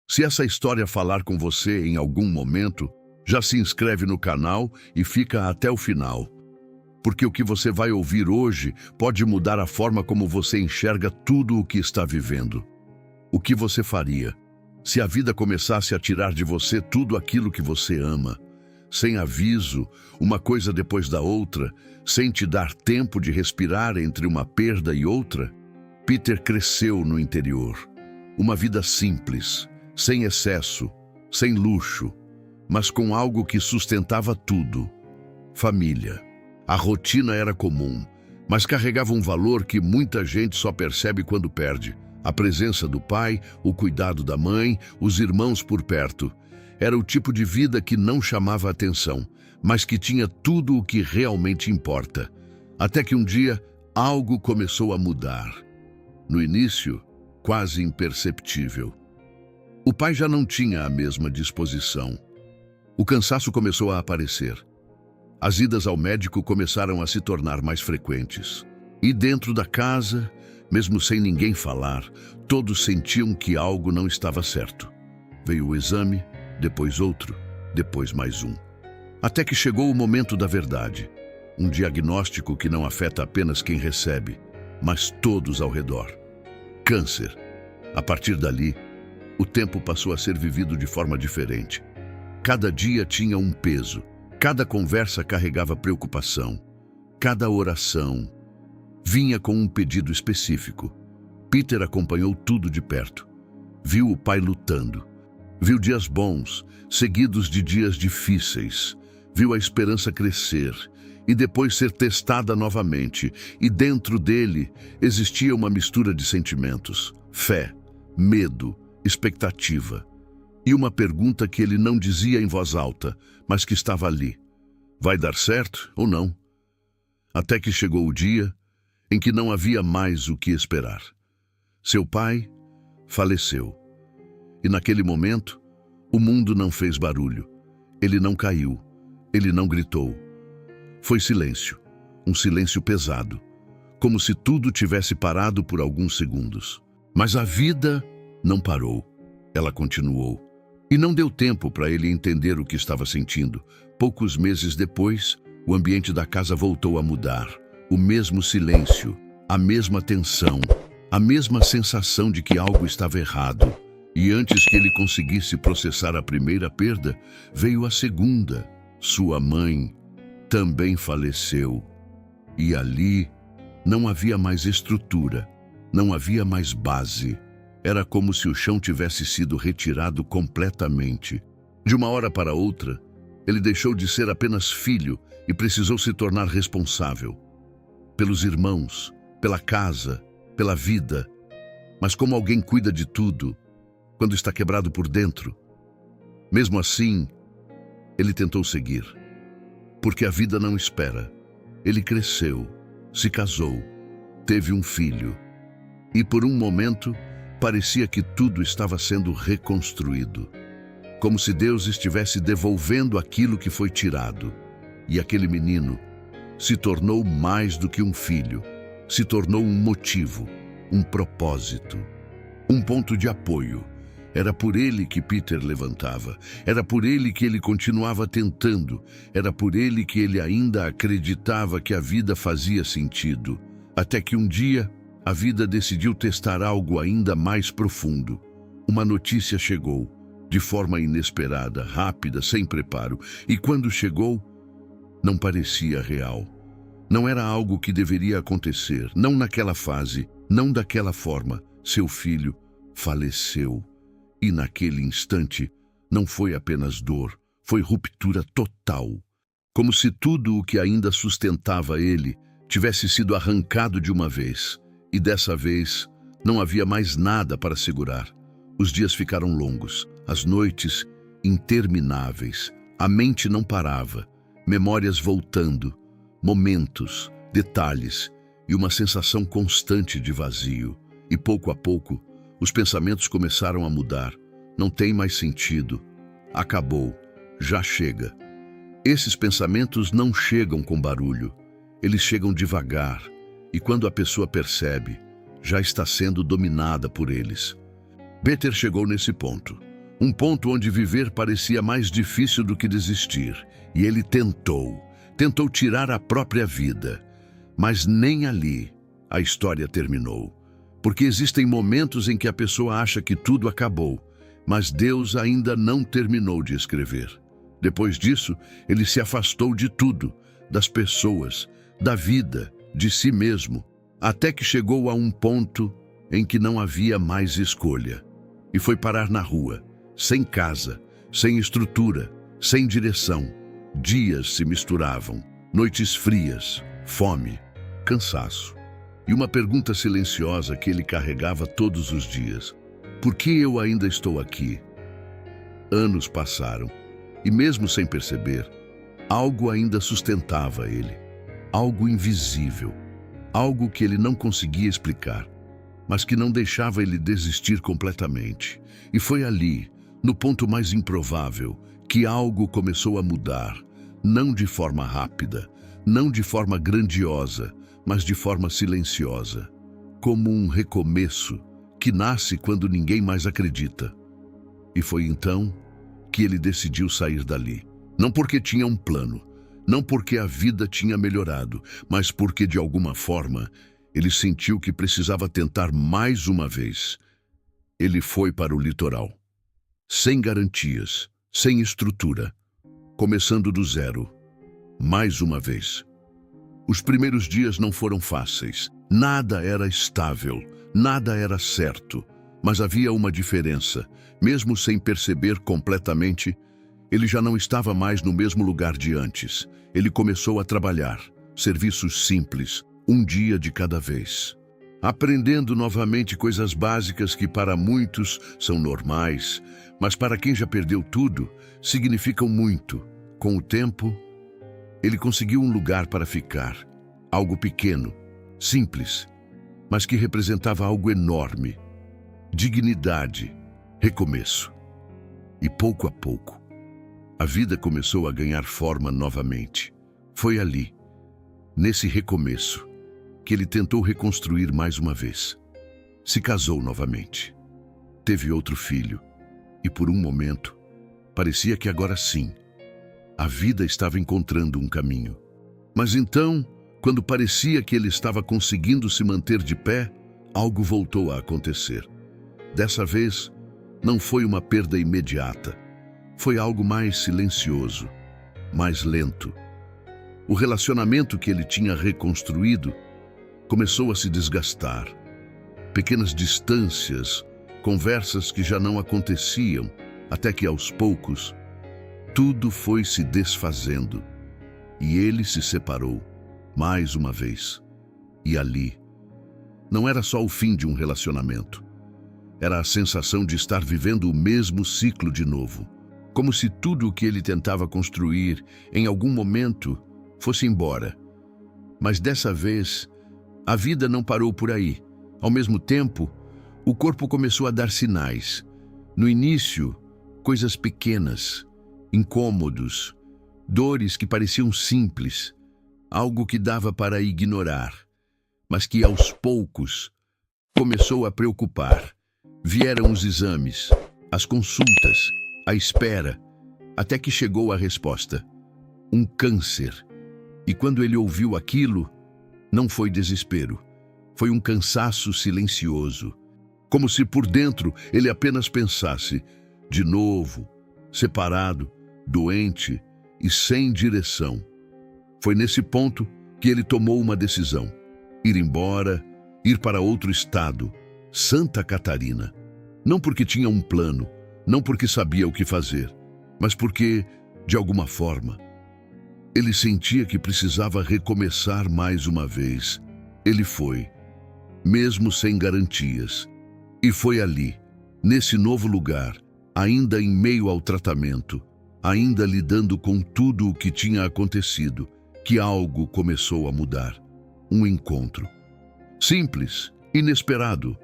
Se essa história falar com você em algum momento, já se inscreve no canal e fica até o final. Porque o que você vai ouvir hoje pode mudar a forma como você enxerga tudo o que está vivendo. O que você faria se a vida começasse a tirar de você tudo aquilo que você ama, sem aviso, uma coisa depois da outra, sem te dar tempo de respirar entre uma perda e outra? Peter cresceu no interior. Uma vida simples, sem excesso, sem luxo, mas com algo que sustentava tudo: família. A rotina era comum, mas carregava um valor que muita gente só percebe quando perde: a presença do pai, o cuidado da mãe, os irmãos por perto. Era o tipo de vida que não chamava atenção, mas que tinha tudo o que realmente importa. Até que um dia, algo começou a mudar. No início, quase imperceptível. O pai já não tinha a mesma disposição. O cansaço começou a aparecer. As idas ao médico começaram a se tornar mais frequentes. E dentro da casa, mesmo sem ninguém falar, todos sentiam que algo não estava certo. Veio o exame, depois outro, depois mais um. Até que chegou o momento da verdade. Um diagnóstico que não afeta apenas quem recebe, mas todos ao redor. Câncer. A partir dali, o tempo passou a ser vivido de forma diferente. Cada dia tinha um peso. Cada conversa carregava preocupação. Cada oração vinha com um pedido específico. Peter acompanhou tudo de perto. Viu o pai lutando. Viu dias bons, seguidos de dias difíceis. Viu a esperança crescer e depois ser testada novamente. E dentro dele existia uma mistura de sentimentos: fé, medo, expectativa. E uma pergunta que ele não dizia em voz alta, mas que estava ali: vai dar certo ou não? Até que chegou o dia em que não havia mais o que esperar. Seu pai faleceu. E naquele momento, o mundo não fez barulho. Ele não caiu. Ele não gritou. Foi silêncio. Um silêncio pesado. Como se tudo tivesse parado por alguns segundos. Mas a vida não parou. Ela continuou. E não deu tempo para ele entender o que estava sentindo. Poucos meses depois, o ambiente da casa voltou a mudar. O mesmo silêncio, a mesma tensão, a mesma sensação de que algo estava errado. E antes que ele conseguisse processar a primeira perda, veio a segunda. Sua mãe também faleceu. E ali não havia mais estrutura, não havia mais base. Era como se o chão tivesse sido retirado completamente. De uma hora para outra, ele deixou de ser apenas filho e precisou se tornar responsável. Pelos irmãos, pela casa, pela vida. Mas como alguém cuida de tudo quando está quebrado por dentro? Mesmo assim, ele tentou seguir. Porque a vida não espera. Ele cresceu, se casou, teve um filho. E por um momento, parecia que tudo estava sendo reconstruído. Como se Deus estivesse devolvendo aquilo que foi tirado. E aquele menino se tornou mais do que um filho. Se tornou um motivo, um propósito, um ponto de apoio. Era por ele que Peter levantava. Era por ele que ele continuava tentando. Era por ele que ele ainda acreditava que a vida fazia sentido. Até que um dia, a vida decidiu testar algo ainda mais profundo. Uma notícia chegou, de forma inesperada, rápida, sem preparo. E quando chegou, não parecia real. Não era algo que deveria acontecer, não naquela fase, não daquela forma. Seu filho faleceu. E naquele instante, não foi apenas dor, foi ruptura total. Como se tudo o que ainda sustentava ele tivesse sido arrancado de uma vez. E dessa vez, não havia mais nada para segurar. Os dias ficaram longos, as noites intermináveis. A mente não parava, memórias voltando, momentos, detalhes e uma sensação constante de vazio. E pouco a pouco, os pensamentos começaram a mudar. Não tem mais sentido. Acabou. Já chega. Esses pensamentos não chegam com barulho. Eles chegam devagar. E quando a pessoa percebe, já está sendo dominada por eles. Peter chegou nesse ponto. Um ponto onde viver parecia mais difícil do que desistir. E ele tentou tirar a própria vida. Mas nem ali a história terminou. Porque existem momentos em que a pessoa acha que tudo acabou, mas Deus ainda não terminou de escrever. Depois disso, ele se afastou de tudo, das pessoas, da vida, de si mesmo, até que chegou a um ponto em que não havia mais escolha. E foi parar na rua, sem casa, sem estrutura, sem direção. Dias se misturavam, noites frias, fome, cansaço. E uma pergunta silenciosa que ele carregava todos os dias: por que eu ainda estou aqui? Anos passaram, e mesmo sem perceber, algo ainda sustentava ele. Algo invisível, algo que ele não conseguia explicar, mas que não deixava ele desistir completamente. E foi ali, no ponto mais improvável, que algo começou a mudar, não de forma rápida, não de forma grandiosa, mas de forma silenciosa, como um recomeço que nasce quando ninguém mais acredita. E foi então que ele decidiu sair dali. Não porque tinha um plano, não porque a vida tinha melhorado, mas porque, de alguma forma, ele sentiu que precisava tentar mais uma vez. Ele foi para o litoral, sem garantias, sem estrutura, começando do zero, mais uma vez. Os primeiros dias não foram fáceis. Nada era estável, nada era certo. Mas havia uma diferença. Mesmo sem perceber completamente, ele já não estava mais no mesmo lugar de antes. Ele começou a trabalhar, serviços simples, um dia de cada vez. Aprendendo novamente coisas básicas que para muitos são normais, mas para quem já perdeu tudo, significam muito. Com o tempo, ele conseguiu um lugar para ficar, algo pequeno, simples, mas que representava algo enorme: dignidade, recomeço. E pouco a pouco, a vida começou a ganhar forma novamente. Foi ali, nesse recomeço, que ele tentou reconstruir mais uma vez. Se casou novamente. Teve outro filho. E por um momento, parecia que agora sim, a vida estava encontrando um caminho. Mas então, quando parecia que ele estava conseguindo se manter de pé, algo voltou a acontecer. Dessa vez, não foi uma perda imediata. Foi algo mais silencioso, mais lento. O relacionamento que ele tinha reconstruído começou a se desgastar. Pequenas distâncias, conversas que já não aconteciam, até que aos poucos, tudo foi se desfazendo. E ele se separou, mais uma vez. E ali, não era só o fim de um relacionamento. Era a sensação de estar vivendo o mesmo ciclo de novo. Como se tudo o que ele tentava construir, em algum momento, fosse embora. Mas dessa vez, a vida não parou por aí. Ao mesmo tempo, o corpo começou a dar sinais. No início, coisas pequenas, incômodos, dores que pareciam simples, algo que dava para ignorar, mas que aos poucos começou a preocupar. Vieram os exames, as consultas, a espera, até que chegou a resposta: um câncer. E quando ele ouviu aquilo, não foi desespero, foi um cansaço silencioso, como se por dentro ele apenas pensasse: de novo, separado, doente e sem direção. Foi nesse ponto que ele tomou uma decisão: ir embora, ir para outro estado, Santa Catarina. Não porque tinha um plano, não porque sabia o que fazer, mas porque, de alguma forma, ele sentia que precisava recomeçar mais uma vez. Ele foi, mesmo sem garantias. E foi ali, nesse novo lugar, ainda em meio ao tratamento, ainda lidando com tudo o que tinha acontecido, que algo começou a mudar. Um encontro. Simples, inesperado.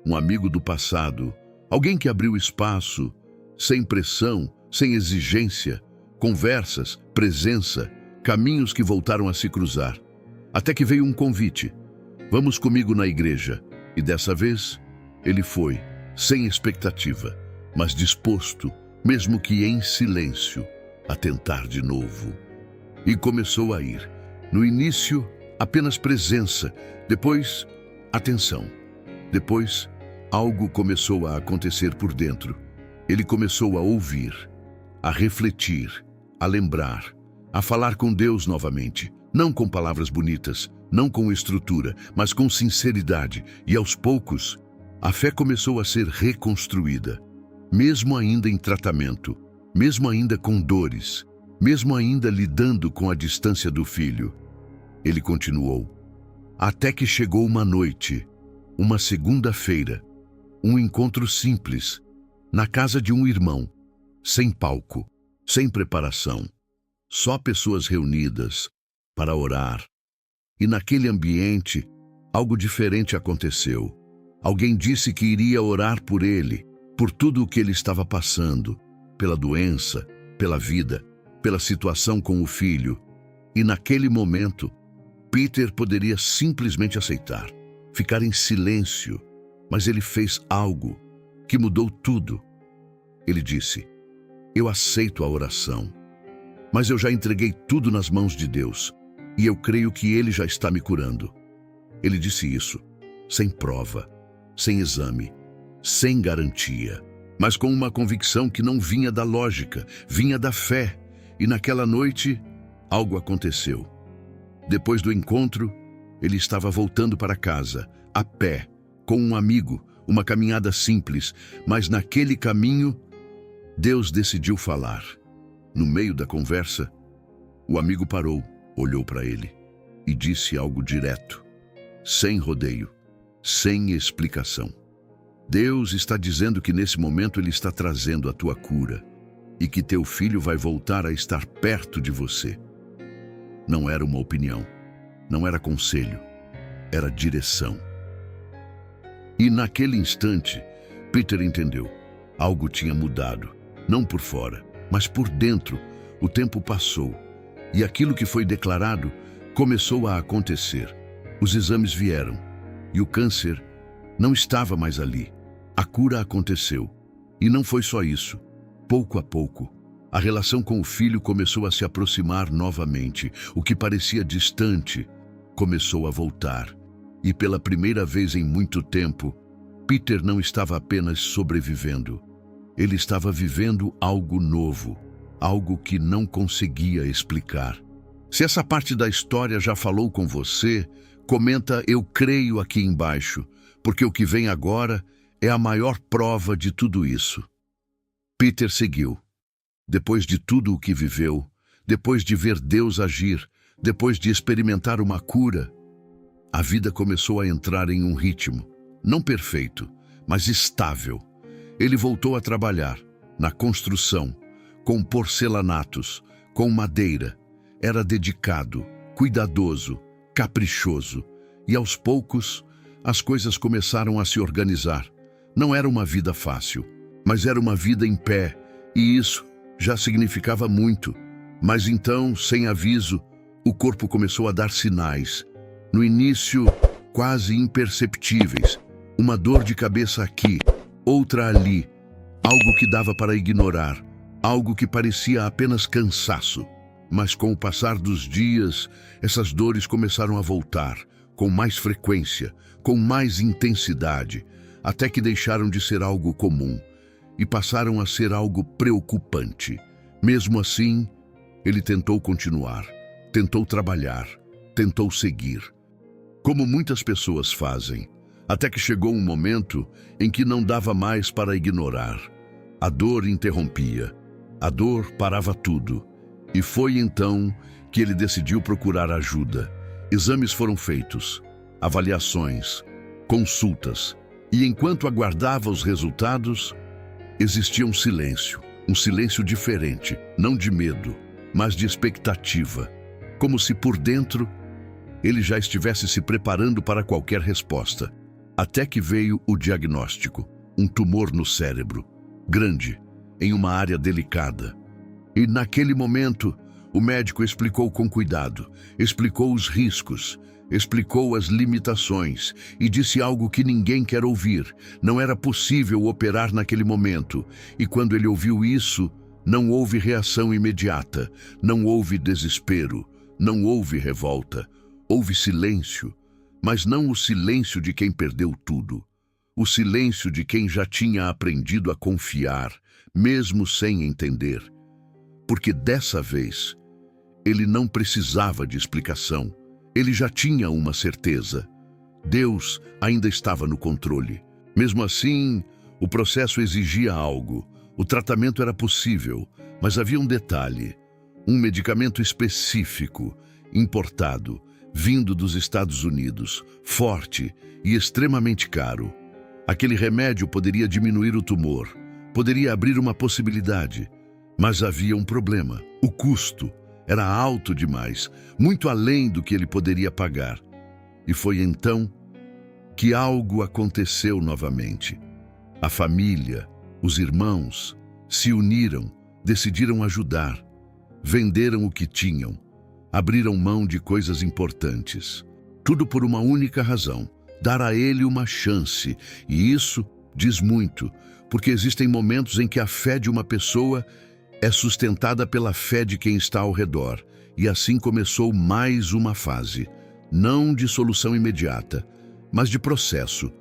Um amigo do passado, alguém que abriu espaço, sem pressão, sem exigência, conversas, presença, caminhos que voltaram a se cruzar. Até que veio um convite: vamos comigo na igreja. E dessa vez, ele foi, sem expectativa, mas disposto, mesmo que em silêncio, a tentar de novo. E começou a ir. No início, apenas presença, depois, atenção. Depois, algo começou a acontecer por dentro. Ele começou a ouvir, a refletir, a lembrar, a falar com Deus novamente, não com palavras bonitas, não com estrutura, mas com sinceridade, e aos poucos, a fé começou a ser reconstruída, mesmo ainda em tratamento, mesmo ainda com dores, mesmo ainda lidando com a distância do filho. Ele continuou, até que chegou uma noite, uma segunda-feira, um encontro simples, na casa de um irmão, sem palco, sem preparação, só pessoas reunidas para orar. E naquele ambiente, algo diferente aconteceu. Alguém disse que iria orar por ele, por tudo o que ele estava passando, pela doença, pela vida, pela situação com o filho. E naquele momento, Peter poderia simplesmente aceitar, ficar em silêncio, mas ele fez algo que mudou tudo. Ele disse, eu aceito a oração, mas eu já entreguei tudo nas mãos de Deus, e eu creio que Ele já está me curando. Ele disse isso, sem prova, sem exame, sem garantia, mas com uma convicção que não vinha da lógica, vinha da fé. E naquela noite, algo aconteceu. Depois do encontro, ele estava voltando para casa, a pé, com um amigo, uma caminhada simples, mas naquele caminho, Deus decidiu falar. No meio da conversa, o amigo parou, olhou para ele e disse algo direto, sem rodeio, sem explicação. Deus está dizendo que nesse momento Ele está trazendo a tua cura e que teu filho vai voltar a estar perto de você. Não era uma opinião, não era conselho, era direção. E naquele instante, Peter entendeu. Algo tinha mudado, não por fora, mas por dentro. O tempo passou e aquilo que foi declarado começou a acontecer. Os exames vieram e o câncer não estava mais ali. A cura aconteceu. E não foi só isso. Pouco a pouco, a relação com o filho começou a se aproximar novamente. O que parecia distante começou a voltar. E pela primeira vez em muito tempo, Peter não estava apenas sobrevivendo. Ele estava vivendo algo novo, algo que não conseguia explicar. Se essa parte da história já falou com você, comenta "Eu creio" aqui embaixo, porque o que vem agora é a maior prova de tudo isso. Peter seguiu. Depois de tudo o que viveu, depois de ver Deus agir, depois de experimentar uma cura, a vida começou a entrar em um ritmo, não perfeito, mas estável. Ele voltou a trabalhar, na construção, com porcelanatos, com madeira. Era dedicado, cuidadoso, caprichoso. E aos poucos, as coisas começaram a se organizar. Não era uma vida fácil, mas era uma vida em pé, e isso já significava muito. Mas então, sem aviso, o corpo começou a dar sinais. No início, quase imperceptíveis. Uma dor de cabeça aqui, outra ali. Algo que dava para ignorar, algo que parecia apenas cansaço. Mas com o passar dos dias, essas dores começaram a voltar, com mais frequência, com mais intensidade, até que deixaram de ser algo comum e passaram a ser algo preocupante. Mesmo assim, ele tentou continuar, tentou trabalhar, tentou seguir, como muitas pessoas fazem, até que chegou um momento em que não dava mais para ignorar. A dor interrompia, a dor parava tudo. E foi então que ele decidiu procurar ajuda. Exames foram feitos, avaliações, consultas. E enquanto aguardava os resultados, existia um silêncio diferente, não de medo, mas de expectativa. Como se por dentro ele já estivesse se preparando para qualquer resposta. Até que veio o diagnóstico, um tumor no cérebro, grande, em uma área delicada. E naquele momento, O médico explicou com cuidado, explicou os riscos, explicou as limitações e disse algo que ninguém quer ouvir. Não era possível operar naquele momento. E quando ele ouviu isso, não houve reação imediata, não houve desespero, não houve revolta. Houve silêncio, mas não o silêncio de quem perdeu tudo. O silêncio de quem já tinha aprendido a confiar, mesmo sem entender. Porque dessa vez, ele não precisava de explicação. Ele já tinha uma certeza. Deus ainda estava no controle. Mesmo assim, o processo exigia algo. O tratamento era possível, mas havia um detalhe. Um medicamento específico, importado, vindo dos Estados Unidos, forte e extremamente caro. Aquele remédio poderia diminuir o tumor, poderia abrir uma possibilidade, mas havia um problema. O custo era alto demais, muito além do que ele poderia pagar. E foi então que algo aconteceu novamente. A família, os irmãos, se uniram, decidiram ajudar, venderam o que tinham, abriram mão de coisas importantes. Tudo por uma única razão: dar a ele uma chance. E isso diz muito, porque existem momentos em que a fé de uma pessoa é sustentada pela fé de quem está ao redor. E assim começou mais uma fase, não de solução imediata, mas de processo.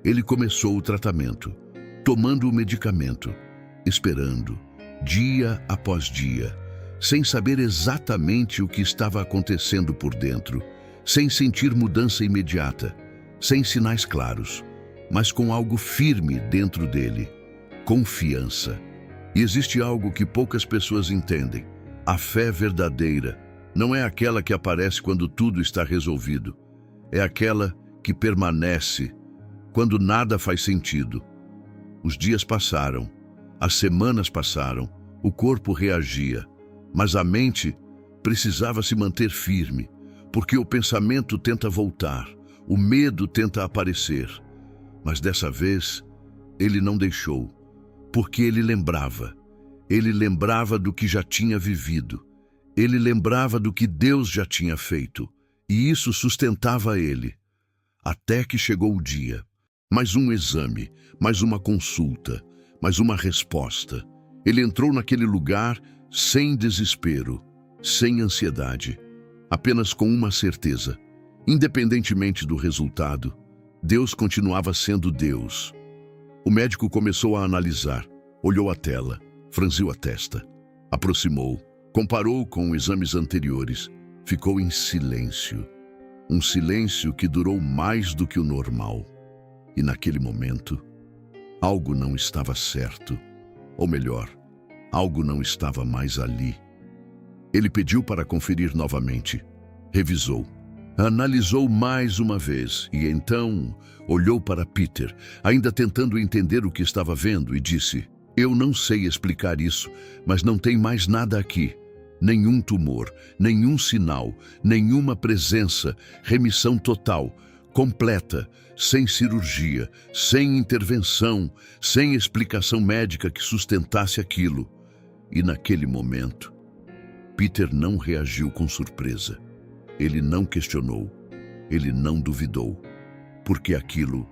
Ele começou o tratamento, tomando o medicamento, esperando, dia após dia, sem saber exatamente o que estava acontecendo por dentro, sem sentir mudança imediata, sem sinais claros, mas com algo firme dentro dele: confiança. E existe algo que poucas pessoas entendem. A fé verdadeira não é aquela que aparece quando tudo está resolvido. É aquela que permanece quando nada faz sentido. Os dias passaram, as semanas passaram, o corpo reagia, mas a mente precisava se manter firme, porque o pensamento tenta voltar, o medo tenta aparecer. Mas dessa vez, ele não deixou, porque ele lembrava do que já tinha vivido, ele lembrava do que Deus já tinha feito, e isso sustentava ele. Até que chegou o dia. Mais um exame, mais uma consulta, mais uma resposta. Ele entrou naquele lugar sem desespero, sem ansiedade, apenas com uma certeza: independentemente do resultado, Deus continuava sendo Deus. O médico começou a analisar, olhou a tela, franziu a testa, aproximou, comparou com exames anteriores, ficou em silêncio. Um silêncio que durou mais do que o normal. E naquele momento, algo não estava certo. Ou melhor, algo não estava mais ali. Ele pediu para conferir novamente. Revisou. Analisou mais uma vez e então olhou para Peter, ainda tentando entender o que estava vendo, e disse: "Eu não sei explicar isso, mas não tem mais nada aqui. Nenhum tumor, nenhum sinal, nenhuma presença, remissão total, completa, sem cirurgia, sem intervenção, sem explicação médica que sustentasse aquilo." E naquele momento, Peter não reagiu com surpresa. Ele não questionou, ele não duvidou, porque aquilo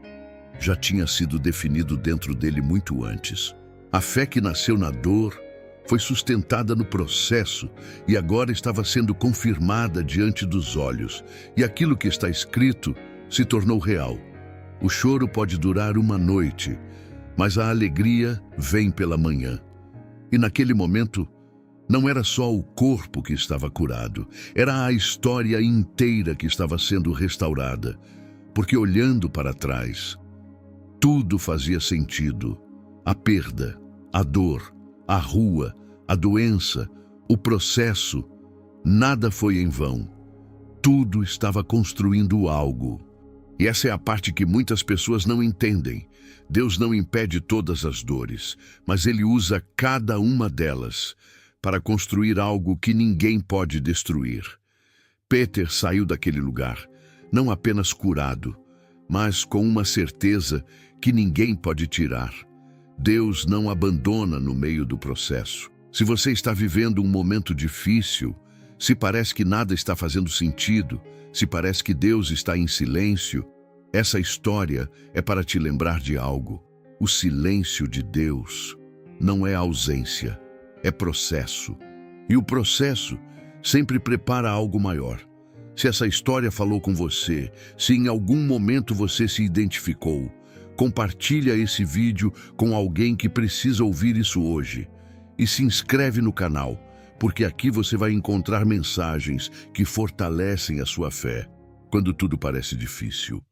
já tinha sido definido dentro dele muito antes. A fé que nasceu na dor foi sustentada no processo e agora estava sendo confirmada diante dos olhos. E aquilo que está escrito se tornou real. O choro pode durar uma noite, mas a alegria vem pela manhã. E naquele momento, não era só o corpo que estava curado, era a história inteira que estava sendo restaurada. Porque olhando para trás, tudo fazia sentido. A perda, a dor, a rua, a doença, o processo, nada foi em vão. Tudo estava construindo algo. E essa é a parte que muitas pessoas não entendem. Deus não impede todas as dores, mas Ele usa cada uma delas para construir algo que ninguém pode destruir. Peter saiu daquele lugar, não apenas curado, mas com uma certeza que ninguém pode tirar. Deus não abandona no meio do processo. Se você está vivendo um momento difícil, Se parece que nada está fazendo sentido, se parece que Deus está em silêncio, essa história é para te lembrar de algo. O silêncio de Deus não é ausência, é processo. E o processo sempre prepara algo maior. Se essa história falou com você, se em algum momento você se identificou, compartilha esse vídeo com alguém que precisa ouvir isso hoje. E se inscreve no canal, porque aqui você vai encontrar mensagens que fortalecem a sua fé quando tudo parece difícil.